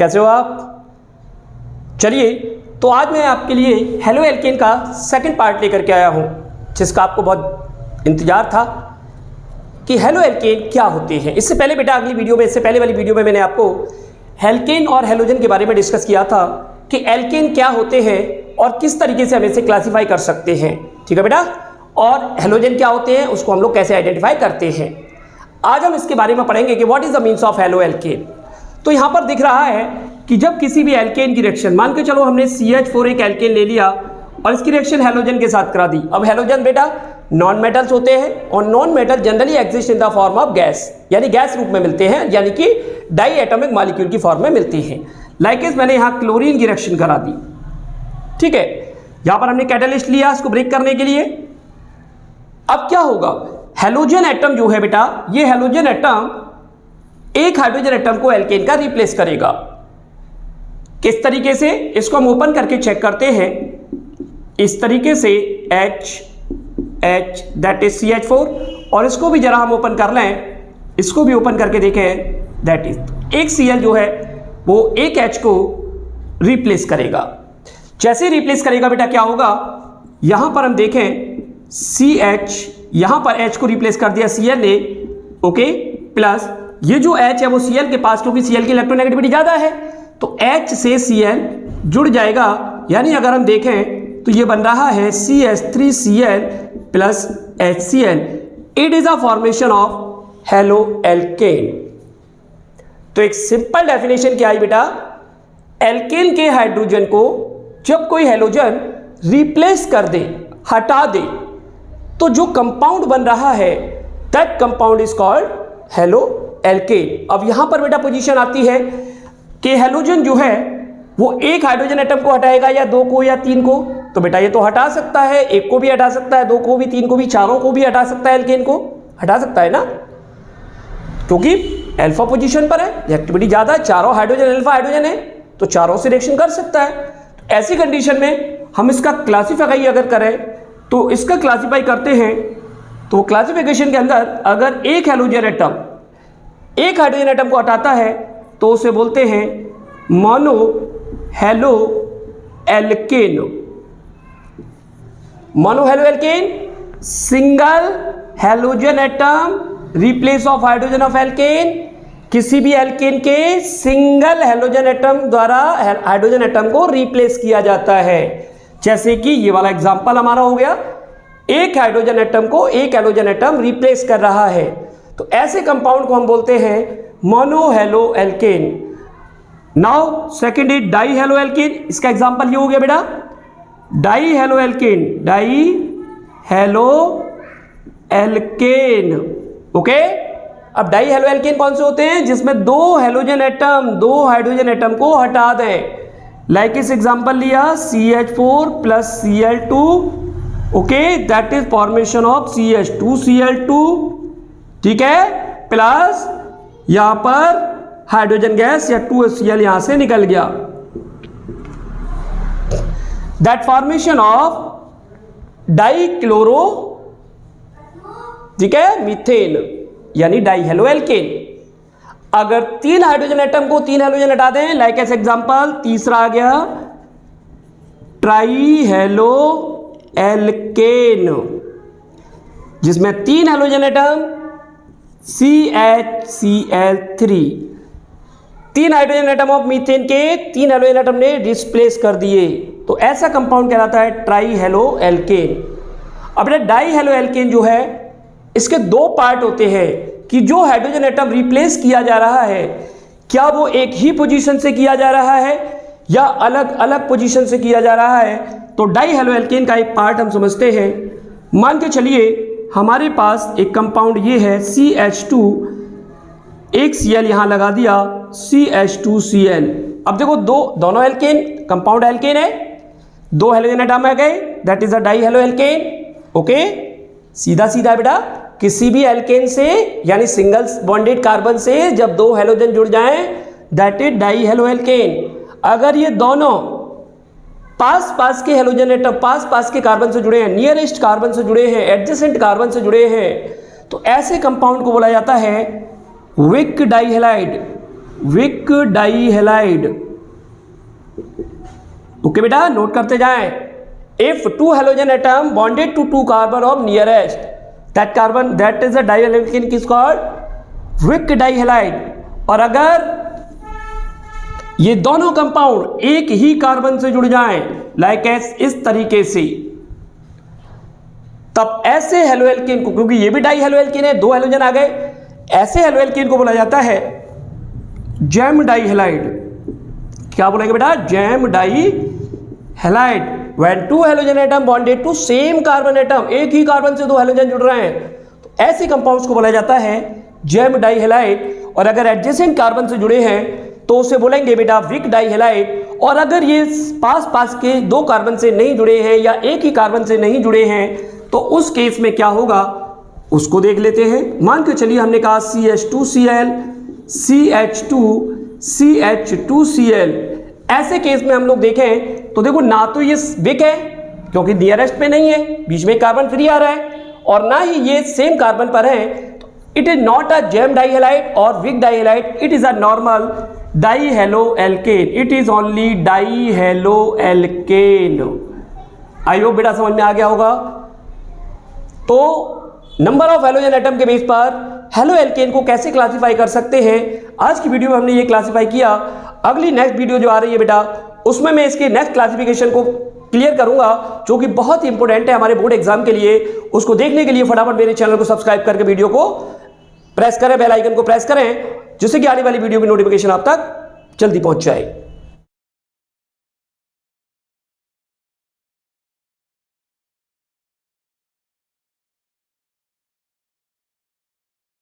कैसे हो आप? चलिए, तो आज मैं आपके लिए हेलो एल्केन का सेकंड पार्ट लेकर के आया हूँ, जिसका आपको बहुत इंतज़ार था कि हेलो एल्केन क्या होते हैं। इससे पहले बेटा इससे पहले वाली वीडियो में मैंने आपको एल्केन और हेलोजन के बारे में डिस्कस किया था कि एल्केन क्या होते हैं और किस तरीके से हम इसे क्लासीफाई कर सकते हैं। ठीक है बेटा, और हेलोजन क्या होते हैं उसको हम लोग कैसे आइडेंटिफाई करते हैं। आज हम इसके बारे में पढ़ेंगे कि what is the means of halo alkane. तो यहाँ पर दिख रहा है कि जब किसी भी एल्केन की रिएक्शन, मान के चलो हमने CH4 एक एल्केन ले लिया और इसकी रिएक्शन हेलोजन के साथ करा दी। अब हेलोजन बेटा नॉन मेटल्स होते हैं और non metal generally exist in the form of gas, यानी गैस रूप में मिलते हैं, यानी कि डाई एटॉमिक मॉलिक्यूल की फॉर्म में मिलते हैं। लाइक मैंने यहाँ क्लोरीन की रिएक्शन करा दी। ठीक है, यहाँ पर हमने कैटालिस्ट लिया इसको ब्रेक करने के लिए। अब क्या होगा, हेलोजन एटम जो है बेटा, ये हेलोजन एटम एक हाइड्रोजन एटम को एल्केन का रिप्लेस करेगा। किस तरीके से, इसको हम ओपन करके चेक करते हैं। इस तरीके से H दैट इज CH4, और इसको भी जरा हम ओपन कर लें, इसको भी ओपन करके देखें, दैट इज एक Cl जो है वो एक H को रिप्लेस करेगा। जैसे रिप्लेस करेगा बेटा क्या होगा, यहां पर हम देखें CH, यहां पर H को रिप्लेस कर दिया Cl ने, ओके, प्लस ये जो H है वो Cl के पास, क्योंकि Cl की इलेक्ट्रोनेगेटिविटी ज़्यादा है तो H से Cl जुड़ जाएगा, यानी अगर हम देखें तो ये बन रहा है CH3Cl plus HCl। It is a formation of halo alkane. तो एक सिंपल डेफिनेशन क्या है बेटा, एल्केन के हाइड्रोजन को जब कोई हेलोजन रिप्लेस कर दे, हटा दे, तो जो कंपाउंड बन रहा है that compound is called halo alkane. अब यहां पर बेटा पोजीशन आती है कि हेलोजन जो है वो एक हाइड्रोजन एटम को हटाएगा या दो को या तीन को। तो बेटा ये तो हटा सकता है, एक को भी हटा सकता है, दो को भी, तीन को भी, चारों को भी हटा सकता है, एल्केन को हटा सकता है ना, क्योंकि अल्फा पोजीशन पर है, रिएक्टिविटी ज्यादा है, चारों हाइड्रोजन अल्फा हाइड्रोजन है तो चारों से रिएक्शन कर सकता है। तो ऐसी कंडीशन में हम इसका क्लासीफाई अगर करें तो इसका क्लासीफाई करते हैं तो क्लासिफिकेशन के अंदर अगर एक हेलोजन एटम एक हाइड्रोजन एटम को हटाता है तो उसे बोलते हैं mono halo alkane. Mono halo alkane, single halogen atom replace of hydrogen of alkene. किसी भी एल्केन के सिंगल हेलोजन एटम द्वारा हाइड्रोजन एटम को रिप्लेस किया जाता है। जैसे कि ये वाला एग्जांपल हमारा हो गया, एक हाइड्रोजन एटम को एक हेलोजन एटम रिप्लेस कर रहा है, तो ऐसे कंपाउंड को हम बोलते हैं mono halo alkane. Now second is die halo alkane. इसका एग्जांपल ये हो गया बेटा die halo alkane, die halo alkane, okay. अब डाई हेलो एल्केन कौन से होते हैं, जिसमें दो हेलोजन एटम दो हाइड्रोजन एटम को हटा दें। लाइक इस एग्जांपल लिया CH4 plus Cl2, okay, that is formation of CH2Cl2, ठीक है, प्लस यहां पर हाइड्रोजन गैस या 2HCl यहां से निकल गया। दैट फॉर्मेशन ऑफ डाइक्लोरो, ठीक है, मीथेन, यानी डाई हेलो एल्केन। अगर तीन हाइड्रोजन एटम को तीन हेलोजन हटा दें, लाइक एस एग्जांपल, तीसरा आ गया ट्राई हेलो एल्केन, जिसमें तीन हेलोजन एटम CHCl3, तीन हाइड्रोजन एटम ऑफ मीथेन के तीन हेलोजन एटम ने रिप्लेस कर दिए, तो ऐसा कंपाउंड कहलाता है ट्राई हेलो एल्केन। अब डाई हेलो एल्केन जो है इसके दो पार्ट होते हैं कि जो हाइड्रोजन एटम रिप्लेस किया जा रहा है क्या वो एक ही पोजीशन से किया जा रहा है या अलग अलग पोजीशन से किया जा रहा है। तो डाई हेलो एल्केन का एक पार्ट हम समझते हैं। मान के चलिए हमारे पास एक कंपाउंड ये है CH2, एक Cl यहां लगा दिया CH2Cl। अब देखो दोनों एल्केन, कंपाउंड एल्केन है, दो हेलोजन एटम आ गए, that is a die halo alkane, okay. सीधा सीधा बेटा, किसी भी एल्केन से यानी सिंगल बॉन्डेड कार्बन से जब दो हेलोजन जुड़ जाएं that is die halo alkane. अगर ये दोनों पास पास के हेलोजन एटम पास पास के कार्बन से जुड़े हैं, नियरेस्ट कार्बन से जुड़े हैं, एडजेसेंट कार्बन से जुड़े हैं, तो ऐसे कंपाउंड को बोला जाता है vic dihalide, vic die halide. Okay बेटा, नोट करते जाएं। If two halogen atom bonded to two carbon of nearest, that carbon that is a di alkane is called vic die halide. और अगर ये दोनों कंपाउंड एक ही कार्बन से जुड़ जाएं लाइक इस तरीके से, तब ऐसे हेलोएल्केन को, क्योंकि ये भी डाई हेलोएल्केन है, दो हेलोजन आ गए, ऐसे हेलोएल्केन को बोला जाता है जैम डाई हैलाइड। क्या बोलेंगे बेटा? Gem die halide. When two halogen atom bonded to same carbon atom, एक ही कार्बन से दो हेलोजन जुड़ रहे हैं, तो ऐसे कंपाउंड्स को बोला जाता है जैम डाई हैलाइड। और अगर एडजेसेंट कार्बन से जुड़े हैं तो उसे बोलेंगे बेटा विक डाई हैलाइड। और अगर ये पास पास के दो कार्बन से नहीं जुड़े हैं या एक ही कार्बन से नहीं जुड़े हैं तो उस केस में क्या होगा उसको देख लेते हैं। मान के चलिए हमने कहा CH2Cl, CH2, CH2Cl। ऐसे केस में हम लोग देखें तो देखो ना तो ये विक है क्योंकि नियरेस्ट पे नहीं है, बीच में कार्बन फ्री आ रहा है, और ना ही ये सेम कार्बन पर है, तो it is not a gem die halide और vic die halide, it is a normal dihalo alkane. It is only dihalo alkane. I hope बेटा समझ में आ गया होगा। तो नंबर ऑफ हेलोजन एटम के बेस पर हेलो एल्केन को कैसे क्लासिफाई कर सकते हैं, आज की वीडियो में हमने ये क्लासिफाई किया। अगली नेक्स्ट वीडियो जो आ रही है बेटा, उसमें मैं इसके नेक्स्ट क्लासिफिकेशन को क्लियर करूंगा, जो कि बहुत ही इंपॉर्टेंट है हमारे बोर्ड एग्जाम के लिए। उसको देखने के लिए फटाफट मेरे चैनल को सब्सक्राइब करके वीडियो को प्रेस करें, बेल आइकन को प्रेस करें, जिससे कि आने वाली वीडियो की नोटिफिकेशन आप तक जल्दी पहुंच जाए।